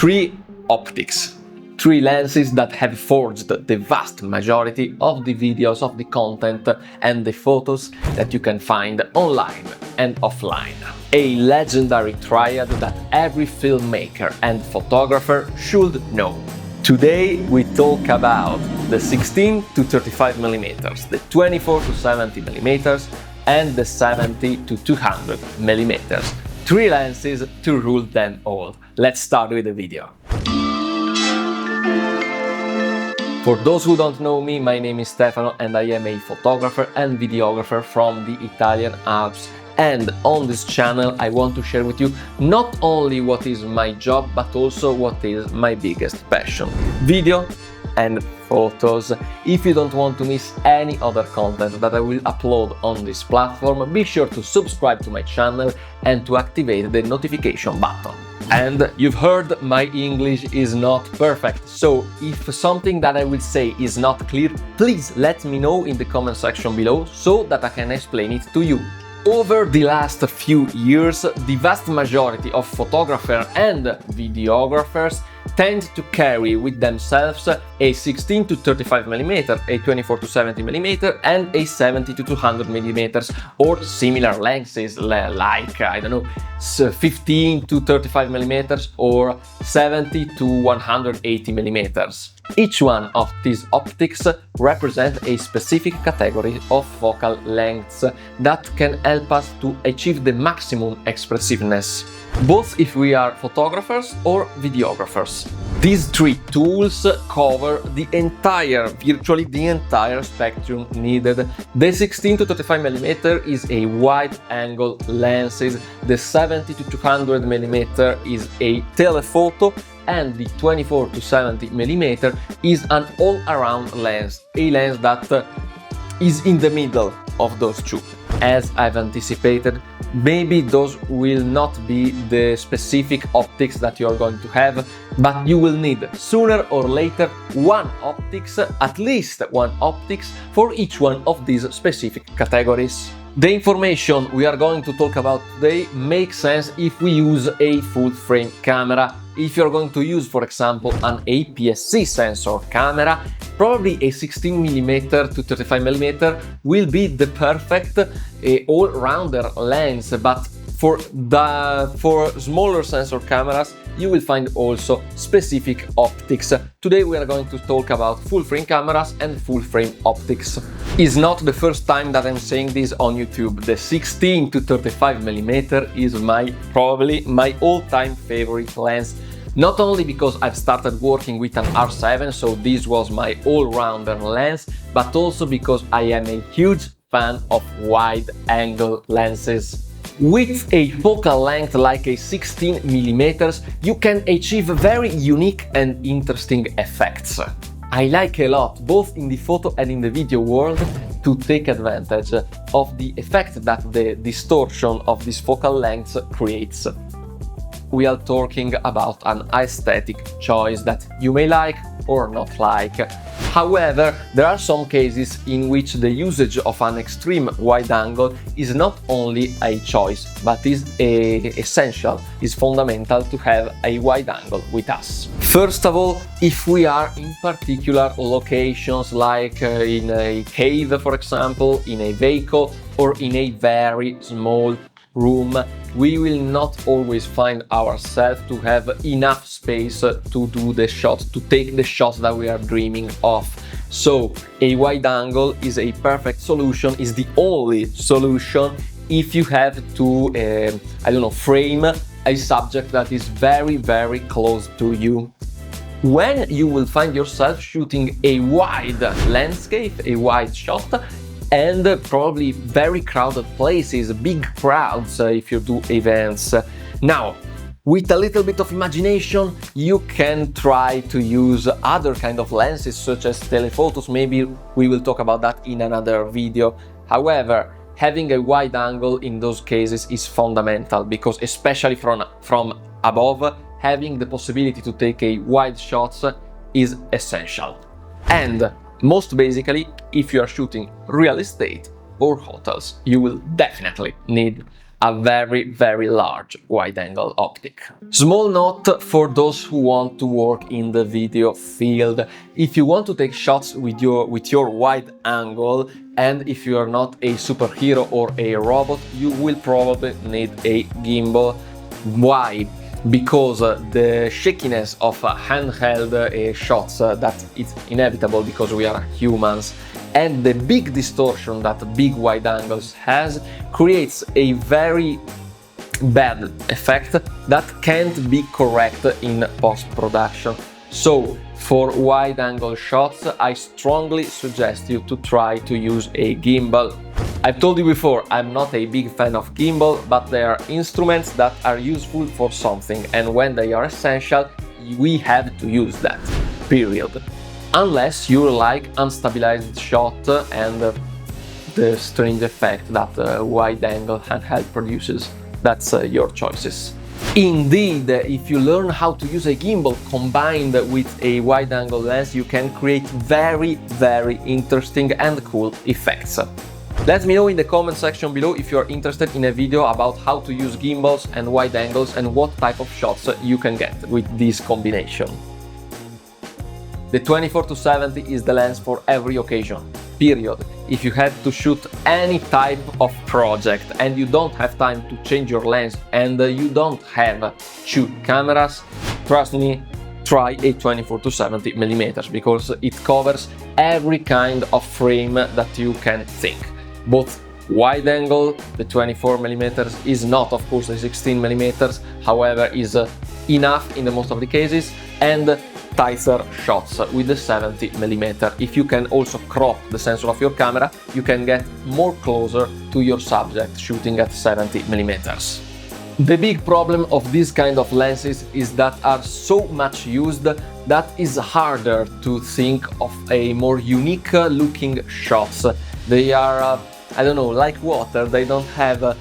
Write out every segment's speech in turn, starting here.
Three optics. Three lenses that have forged the vast majority of the videos, of the content and the photos that you can find online and offline. A legendary triad that every filmmaker and photographer should know. Today we talk about the 16 to 35mm, the 24 to 70mm and the 70 to 200mm. Three lenses to rule them all. Let's start with the video. For those who don't know me, my name is Stefano and I am a photographer and videographer from the Italian Alps. And on this channel I want to share with you not only what is my job, but also what is my biggest passion: video and photos. If you don't want to miss any other content that I will upload on this platform, be sure to subscribe to my channel and to activate the notification button. And you've heard my English is not perfect, so if something that I will say is not clear, please let me know in the comment section below so that I can explain it to you. Over the last few years, the vast majority of photographers and videographers tend to carry with themselves a 16 to 35mm, a 24 to 70mm and a 70 to 200mm or similar lenses like, I don't know, 15 to 35mm or 70 to 180mm. Each one of these optics represents a specific category of focal lengths that can help us to achieve the maximum expressiveness, both if we are photographers or videographers. These three tools cover virtually the entire spectrum needed. The 16 to 35mm is a wide-angle lens, the 70 to 200mm is a telephoto, and the 24 to 70mm is an all-around lens, a lens that is in the middle of those two. As I've anticipated, maybe those will not be the specific optics that you are going to have, but you will need sooner or later at least one optics for each one of these specific categories. The information we are going to talk about today makes sense if we use a full-frame camera. If you're going to use, for example, an APS-C sensor camera, probably a 16mm to 35mm will be the perfect all-rounder lens, but for smaller sensor cameras you will find also specific optics. Today we are going to talk about full-frame cameras and full-frame optics. It's not the first time that I'm saying this on YouTube. The 16 to 35mm is probably my all-time favorite lens. Not only because I've started working with an R7, so this was my all-rounder lens, but also because I am a huge fan of wide-angle lenses. With a focal length like a 16mm, you can achieve very unique and interesting effects. I like a lot, both in the photo and in the video world, to take advantage of the effect that the distortion of this focal length creates. We are talking about an aesthetic choice that you may like or not like. However, there are some cases in which the usage of an extreme wide angle is not only a choice, but is essential, is fundamental to have a wide angle with us. First of all, if we are in particular locations like in a cave, for example, in a vehicle, or in a very small room, we will not always find ourselves to have enough space to do the shot, to take the shots that we are dreaming of. So a wide angle is a perfect solution, is the only solution if you have to, frame a subject that is very, very close to you. When you will find yourself shooting a wide landscape, a wide shot, and probably very crowded places, big crowds if you do events. Now, with a little bit of imagination, you can try to use other kind of lenses such as telephotos. Maybe we will talk about that in another video. However, having a wide angle in those cases is fundamental, because especially from above, having the possibility to take a wide shots is essential. And most basically, if you are shooting real estate or hotels, you will definitely need a very large wide-angle optic. Small note for those who want to work in the video field: if you want to take shots with your wide angle, and if you are not a superhero or a robot, you will probably need a gimbal. Why? Because the shakiness of handheld shots, that is inevitable because we are humans, and the big distortion that big wide angles has creates a very bad effect that can't be corrected in post-production. So for wide angle shots, I strongly suggest you to try to use a gimbal. I've told you before, I'm not a big fan of gimbal, but they are instruments that are useful for something, and when they are essential, we have to use that, period. Unless you like unstabilized shot and the strange effect that wide-angle handheld produces. That's your choices. Indeed, if you learn how to use a gimbal combined with a wide-angle lens, you can create very interesting and cool effects. Let me know in the comment section below if you are interested in a video about how to use gimbals and wide angles and what type of shots you can get with this combination. The 24-70 is the lens for every occasion, period. If you have to shoot any type of project and you don't have time to change your lens and you don't have two cameras, trust me, try a 24-70mm because it covers every kind of frame that you can think. Both wide angle, the 24mm is not of course the 16mm, however is enough in the most of the cases, and tighter shots with the 70mm. If you can also crop the sensor of your camera, you can get more closer to your subject shooting at 70mm. The big problem of this kind of lenses is that are so much used that it's harder to think of a more unique looking shots. They are I don't know, like water, they don't have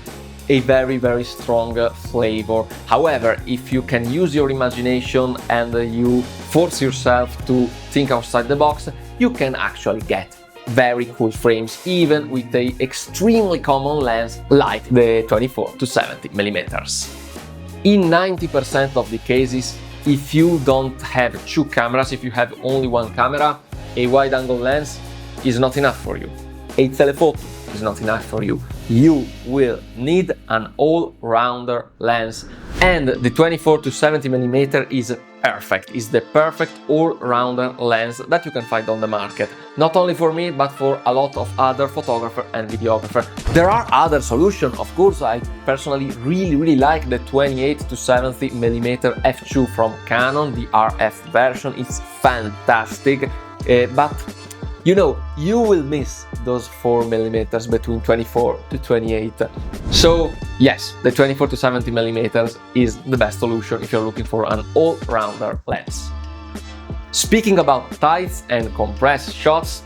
a very strong flavor. However, if you can use your imagination and you force yourself to think outside the box, you can actually get very cool frames even with a extremely common lens like the 24-70mm. In 90% of the cases, if you don't have two cameras, if you have only one camera, a wide-angle lens is not enough for you. A telephoto is not enough for you. You will need an all-rounder lens, and the 24-70mm is perfect. It's the perfect all-rounder lens that you can find on the market. Not only for me, but for a lot of other photographers and videographers. There are other solutions, of course. I personally really like the 28-70mm f2 from Canon, the RF version. It's fantastic, but you know, you will miss those 4mm between 24 to 28. So yes, the 24-70mm is the best solution if you're looking for an all-rounder lens. Speaking about tight and compressed shots,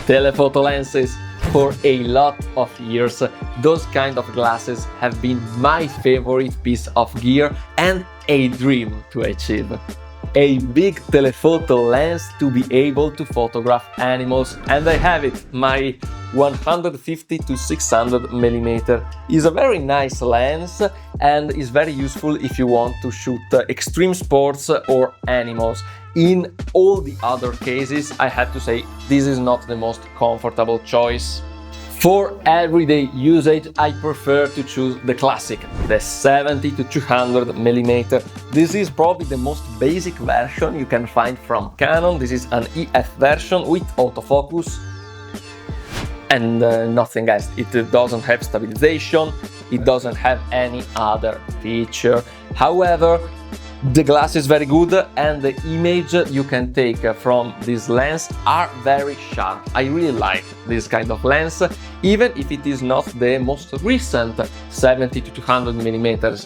telephoto lenses. For a lot of years, those kind of glasses have been my favorite piece of gear and a dream to achieve. A big telephoto lens to be able to photograph animals, and I have it. My 150-600mm is a very nice lens and is very useful if you want to shoot extreme sports or animals. In all the other cases, I have to say this is not the most comfortable choice. For everyday usage, I prefer to choose the classic, the 70-200mm. This is probably the most basic version you can find from Canon. This is an EF version with autofocus and nothing else. It doesn't have stabilization, it doesn't have any other feature. However, the glass is very good and the image you can take from this lens are very sharp. I really like this kind of lens, even if it is not the most recent 70-200mm.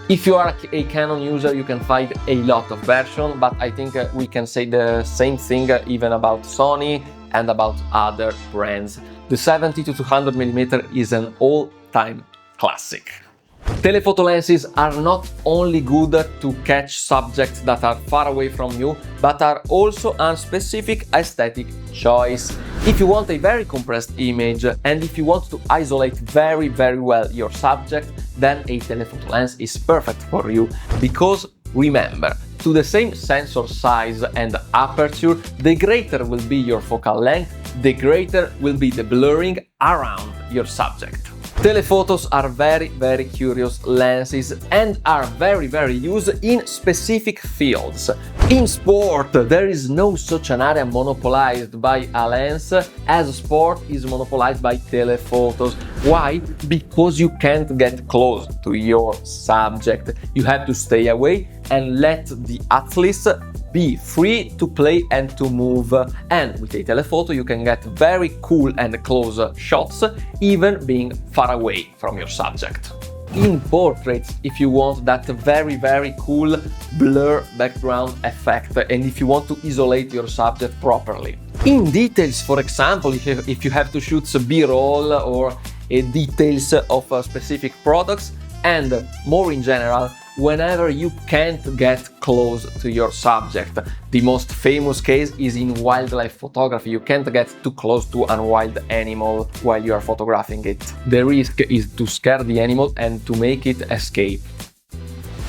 If you are a Canon user, you can find a lot of versions, but I think we can say the same thing even about Sony and about other brands. The 70-200mm is an all-time classic. Telephoto lenses are not only good to catch subjects that are far away from you, but are also a specific aesthetic choice. If you want a very compressed image and if you want to isolate very well your subject, then a telephoto lens is perfect for you, because remember, to the same sensor size and aperture, the greater will be your focal length, the greater will be the blurring around your subject. Telephotos are very curious lenses and are very used in specific fields. In sport, there is no such an area monopolized by a lens as sport is monopolized by telephotos. Why? Because you can't get close to your subject. You have to stay away and let the athletes be free to play and to move. And with a telephoto you can get very cool and close shots, even being far away from your subject. In portraits, if you want that very cool blur background effect and if you want to isolate your subject properly. In details, for example, if you have to shoot B-roll or details of specific products, and more in general, whenever you can't get close to your subject. The most famous case is in wildlife photography. You can't get too close to a wild animal while you are photographing it. The risk is to scare the animal and to make it escape.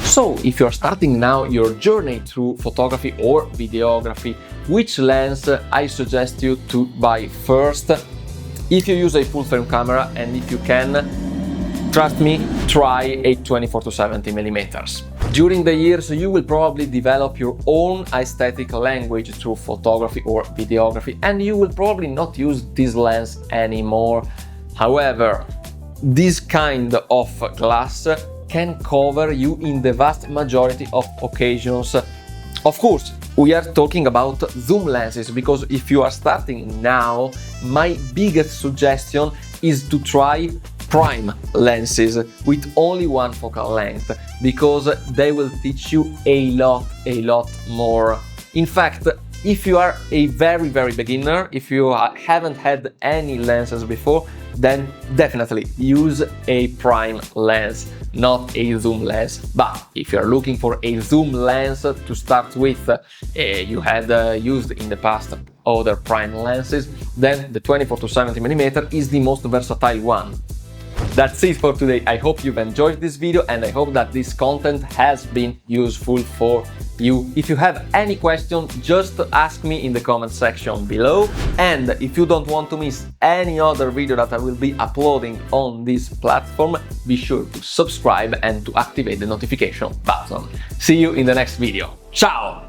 So, if you're starting now your journey through photography or videography, which lens I suggest you to buy first? If you use a full-frame camera and if you can, trust me, try a 24-70mm. During the years, you will probably develop your own aesthetic language through photography or videography, and you will probably not use this lens anymore. However, this kind of glass can cover you in the vast majority of occasions. Of course, we are talking about zoom lenses, because if you are starting now, my biggest suggestion is to try prime lenses with only one focal length, because they will teach you a lot more. In fact, if you are a very beginner, if you haven't had any lenses before, then definitely use a prime lens, not a zoom lens. But if you're looking for a zoom lens to start with, you had used in the past other prime lenses, then the 24-70mm is the most versatile one. That's it for today. I hope you've enjoyed this video and I hope that this content has been useful for you. If you have any question, just ask me in the comment section below. And if you don't want to miss any other video that I will be uploading on this platform, be sure to subscribe and to activate the notification button. See you in the next video. Ciao!